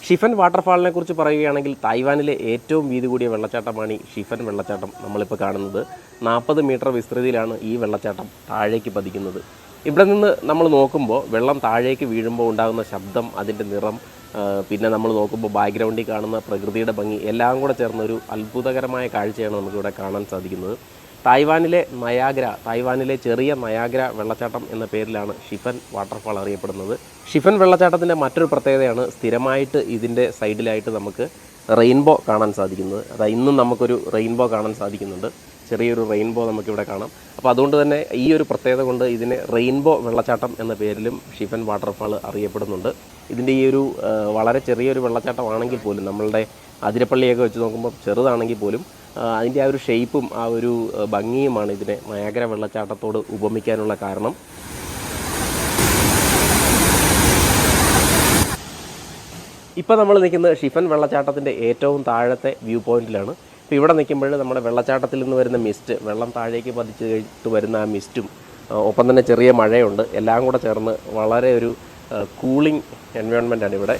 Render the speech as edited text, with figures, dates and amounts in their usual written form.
ഷിഫൻ വാട്ടർഫാളിനെ കുറിച്ച് പറയുകയാണെങ്കിൽ തായ്വാനിലെ ഏറ്റവും വീതി കൂടിയ വെള്ളച്ചാട്ടമാണ് ഈ ഷിഫൻ വെള്ളച്ചാട്ടം. നമ്മളിപ്പോൾ കാണുന്നത് 40 മീറ്റർ വിസ്തൃതിയിലാണ് ഈ വെള്ളച്ചാട്ടം താഴേക്ക് പതിക്കുന്നത്. ഇവിടെ നിന്ന് നമ്മൾ നോക്കുമ്പോൾ വെള്ളം താഴേക്ക് വീഴുമ്പോൾ ഉണ്ടാകുന്ന ശബ്ദം, അതിൻ്റെ നിറം, പിന്നെ നമ്മൾ നോക്കുമ്പോൾ ബാക്ക്ഗ്രൗണ്ടിൽ കാണുന്ന പ്രകൃതിയുടെ ഭംഗി എല്ലാം കൂടെ ചേർന്നൊരു അത്ഭുതകരമായ കാഴ്ചയാണ് നമുക്കിവിടെ കാണാൻ സാധിക്കുന്നത്. തായ്വാനിലെ ചെറിയ നയാഗ്ര വെള്ളച്ചാട്ടം എന്ന പേരിലാണ് ഷിഫൻ വാട്ടർഫാൾ അറിയപ്പെടുന്നത്. ഷിഫൻ വെള്ളച്ചാട്ടത്തിൻ്റെ മറ്റൊരു പ്രത്യേകതയാണ് സ്ഥിരമായിട്ട് ഇതിൻ്റെ സൈഡിലായിട്ട് നമുക്ക് റെയിൻബോ കാണാൻ സാധിക്കുന്നത്. അതായത് ഇന്നും നമുക്കൊരു റെയിൻബോ കാണാൻ സാധിക്കുന്നുണ്ട്. ചെറിയൊരു റെയിൻബോ നമുക്കിവിടെ കാണാം. അപ്പോൾ അതുകൊണ്ട് തന്നെ ഈ ഒരു പ്രത്യേകത കൊണ്ട് ഇതിനെ റെയിൻബോ വെള്ളച്ചാട്ടം എന്ന പേരിലും ഷിഫൻ വാട്ടർഫാൾ അറിയപ്പെടുന്നുണ്ട്. ഇതിൻ്റെ ഈ ഒരു വളരെ ചെറിയൊരു വെള്ളച്ചാട്ടമാണെങ്കിൽ പോലും, നമ്മളുടെ അതിരപ്പള്ളിയൊക്കെ വെച്ച് നോക്കുമ്പോൾ ചെറുതാണെങ്കിൽ പോലും അതിൻ്റെ ആ ഒരു ഷേപ്പും ആ ഒരു ഭംഗിയുമാണ് ഇതിനെ നയാഗ്ര വെള്ളച്ചാട്ടത്തോട് ഉപമിക്കാനുള്ള കാരണം. ഇപ്പോൾ നമ്മൾ നിൽക്കുന്നത് ഷിഫൻ വെള്ളച്ചാട്ടത്തിൻ്റെ ഏറ്റവും താഴത്തെ വ്യൂ പോയിന്റിലാണ്. ഇപ്പോൾ ഇവിടെ നിൽക്കുമ്പോൾ നമ്മുടെ വെള്ളച്ചാട്ടത്തിൽ നിന്ന് വരുന്ന മിസ്റ്റ്, വെള്ളം താഴേക്ക് പതിച്ച് കഴിഞ്ഞിട്ട് വരുന്ന ആ മിസ്റ്റും ഒപ്പം തന്നെ ചെറിയ മഴയുണ്ട്, എല്ലാം കൂടെ ചേർന്ന് വളരെ ഒരു കൂളിംഗ് എൻവയോൺമെൻറ്റാണ് ഇവിടെ.